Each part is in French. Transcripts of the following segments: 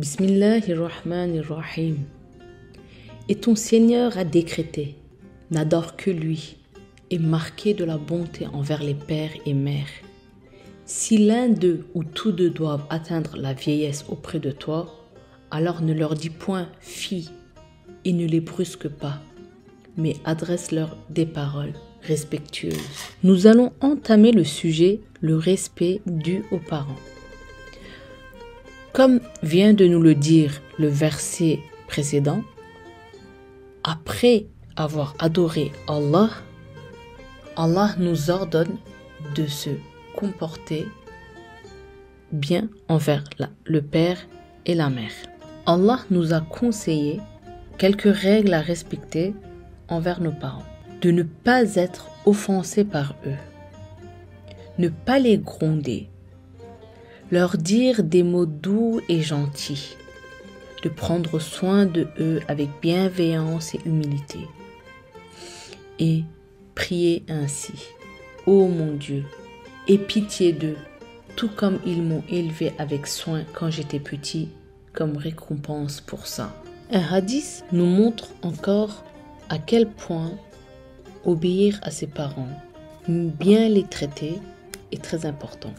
Bismillahirrahmanirrahim. Et ton Seigneur a décrété, n'adore que lui, et marqué de la bonté envers les pères et mères. Si l'un d'eux ou tous deux doivent atteindre la vieillesse auprès de toi, alors ne leur dis point « fille » et ne les brusque pas, mais adresse-leur des paroles respectueuses. Nous allons entamer le sujet « le respect dû aux parents ». Comme vient de nous le dire le verset précédent, après avoir adoré Allah, Allah nous ordonne de se comporter bien envers le père et la mère. Allah nous a conseillé quelques règles à respecter envers nos parents. De ne pas être offensé par eux, ne pas les gronder, leur dire des mots doux et gentils, de prendre soin de eux avec bienveillance et humilité, et prier ainsi: ô mon Dieu, aie pitié d'eux, tout comme ils m'ont élevé avec soin quand j'étais petit, comme récompense pour ça. Un hadith nous montre encore à quel point obéir à ses parents, bien les traiter, est très important.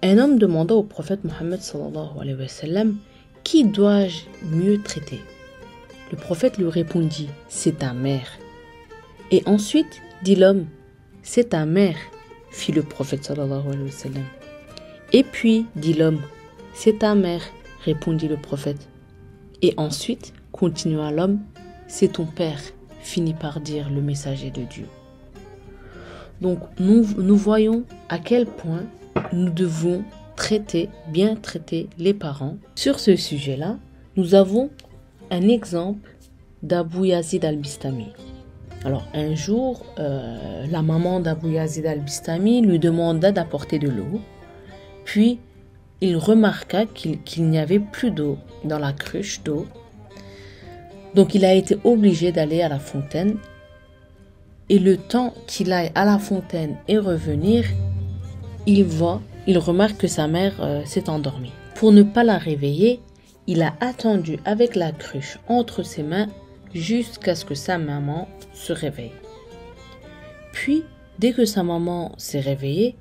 Un homme demanda au prophète Mohammed sallallahu alayhi wa sallam: qui dois-je mieux traiter? Le prophète lui répondit: c'est ta mère. Et ensuite, dit l'homme: c'est ta mère, fit le prophète sallallahu alayhi wa sallam. Et puis, dit l'homme: c'est ta mère, répondit le prophète. Et ensuite, continua l'homme: c'est ton père, finit par dire le messager de Dieu. Donc, nous voyons à quel point nous devons bien traiter les parents. Sur ce sujet-là, nous avons un exemple d'Abu Yazid al-Bistami. Alors, un jour, la maman d'Abu Yazid al-Bistami lui demanda d'apporter de l'eau. Puis, il remarqua qu'il n'y avait plus d'eau dans la cruche d'eau. Donc, il a été obligé d'aller à la fontaine. Et le temps qu'il aille à la fontaine et revenir, il remarque que sa mère s'est endormie. Pour ne pas la réveiller, il a attendu avec la cruche entre ses mains jusqu'à ce que sa maman se réveille. Puis, dès que sa maman s'est réveillée,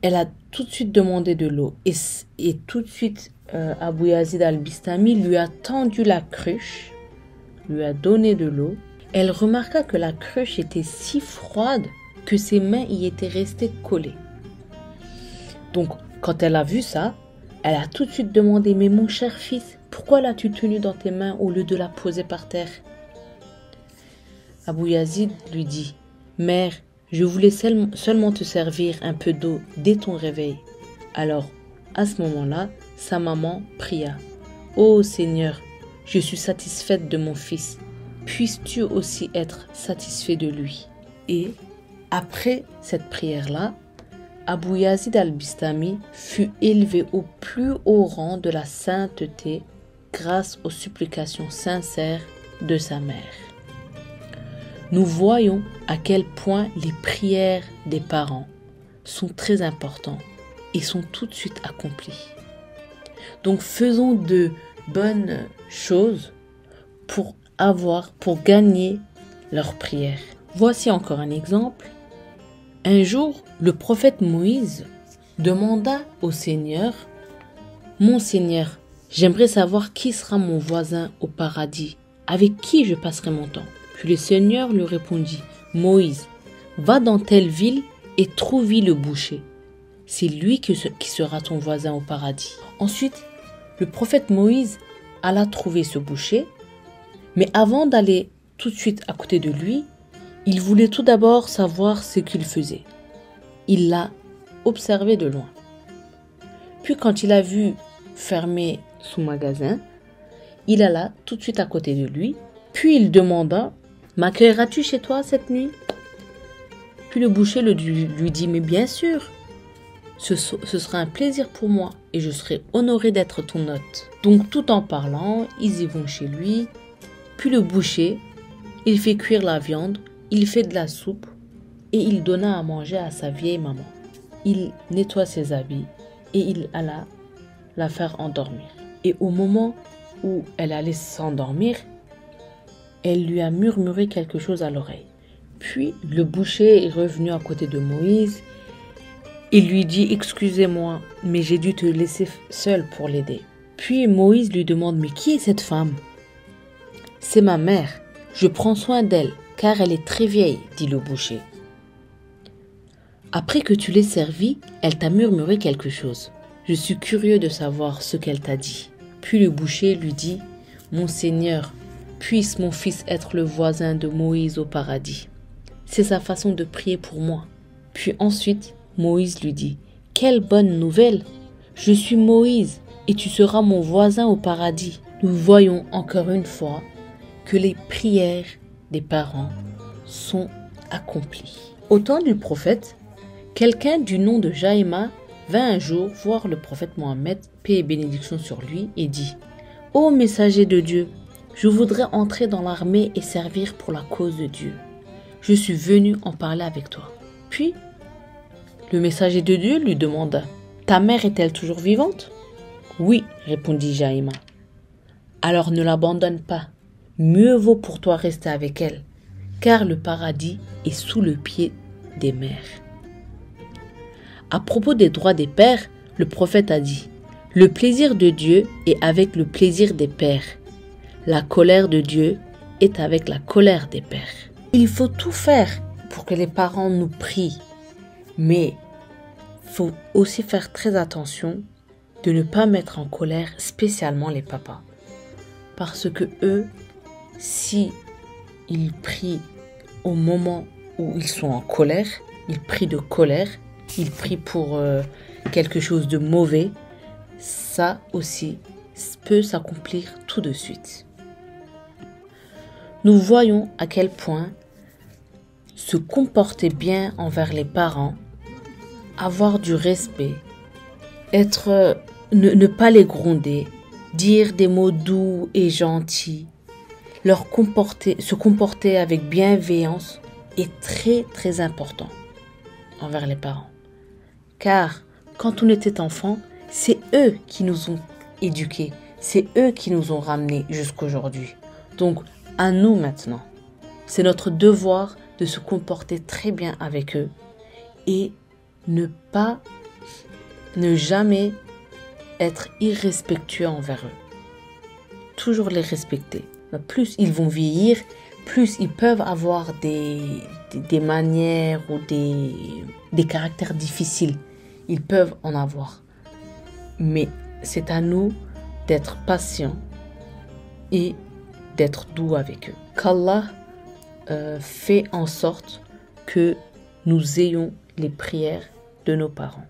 elle a tout de suite demandé de l'eau. Et tout de suite, Abu Yazid al-Bistami lui a tendu la cruche, lui a donné de l'eau. Elle remarqua que la cruche était si froide que ses mains y étaient restées collées. Donc, quand elle a vu ça, elle a tout de suite demandé: mais mon cher fils, pourquoi l'as-tu tenue dans tes mains au lieu de la poser par terre? Abu Yazid lui dit: mère, je voulais seulement te servir un peu d'eau dès ton réveil. Alors, à ce moment-là, sa maman pria: ô Seigneur, je suis satisfaite de mon fils. Puisses-tu aussi être satisfait de lui? Et après cette prière-là, Abu Yazid al-Bistami fut élevé au plus haut rang de la sainteté grâce aux supplications sincères de sa mère. Nous voyons à quel point les prières des parents sont très importantes et sont tout de suite accomplies. Donc faisons de bonnes choses pour gagner leurs prières. Voici encore un exemple. Un jour, le prophète Moïse demanda au Seigneur: mon Seigneur, j'aimerais savoir qui sera mon voisin au paradis, avec qui je passerai mon temps. Puis le Seigneur lui répondit: Moïse, va dans telle ville et trouve-y le boucher. C'est lui qui sera ton voisin au paradis. Ensuite, le prophète Moïse alla trouver ce boucher. Mais avant d'aller tout de suite à côté de lui, il voulait tout d'abord savoir ce qu'il faisait. Il l'a observé de loin. Puis quand il a vu fermer son magasin, il alla tout de suite à côté de lui. Puis il demanda: m'accueilleras-tu chez toi cette nuit? Puis le boucher lui dit: mais bien sûr, ce sera un plaisir pour moi et je serai honoré d'être ton hôte. Donc tout en parlant, ils y vont chez lui. Puis le boucher, il fait cuire la viande, il fait de la soupe et il donna à manger à sa vieille maman. Il nettoie ses habits et il alla la faire endormir. Et au moment où elle allait s'endormir, elle lui a murmuré quelque chose à l'oreille. Puis le boucher est revenu à côté de Moïse. Il lui dit « Excusez-moi, mais j'ai dû te laisser seul pour l'aider. » Puis Moïse lui demande « Mais qui est cette femme ?»« C'est ma mère. Je prends soin d'elle, car elle est très vieille, » dit le boucher. « Après que tu l'aies servie, elle t'a murmuré quelque chose. Je suis curieux de savoir ce qu'elle t'a dit. » Puis le boucher lui dit « Mon Seigneur, puisse mon fils être le voisin de Moïse au paradis. C'est sa façon de prier pour moi. » Puis ensuite, Moïse lui dit « Quelle bonne nouvelle! Je suis Moïse et tu seras mon voisin au paradis. » Nous voyons encore une fois que les prières des parents sont accomplies. Au temps du prophète, quelqu'un du nom de Jaïma vint un jour voir le prophète Mohammed, paix et bénédiction sur lui, et dit « Ô messager de Dieu, je voudrais entrer dans l'armée et servir pour la cause de Dieu. Je suis venu en parler avec toi. » Puis, le messager de Dieu lui demanda « Ta mère est-elle toujours vivante ?» « Oui, répondit Jaïma. « Alors ne l'abandonne pas. Mieux vaut pour toi rester avec elle, car le paradis est sous le pied des mères. » À propos des droits des pères, le prophète a dit « Le plaisir de Dieu est avec le plaisir des pères. La colère de Dieu est avec la colère des pères. » Il faut tout faire pour que les parents nous prient, mais il faut aussi faire très attention de ne pas mettre en colère spécialement les papas. Parce que eux, si ils prient au moment où ils sont en colère, ils prient de colère, ils prient pour quelque chose de mauvais, ça aussi peut s'accomplir tout de suite. Nous voyons à quel point se comporter bien envers les parents, avoir du respect, ne pas les gronder, dire des mots doux et gentils, se comporter avec bienveillance est très très important envers les parents. Car quand on était enfant, c'est eux qui nous ont éduqués, c'est eux qui nous ont ramenés jusqu'aujourd'hui. Donc à nous maintenant, c'est notre devoir de se comporter très bien avec eux et ne jamais être irrespectueux envers eux. Toujours les respecter. Plus ils vont vieillir, plus ils peuvent avoir des manières ou des caractères difficiles. Ils peuvent en avoir. Mais c'est à nous d'être patients et d'être doux avec eux. Qu'Allah fait en sorte que nous ayons les prières de nos parents.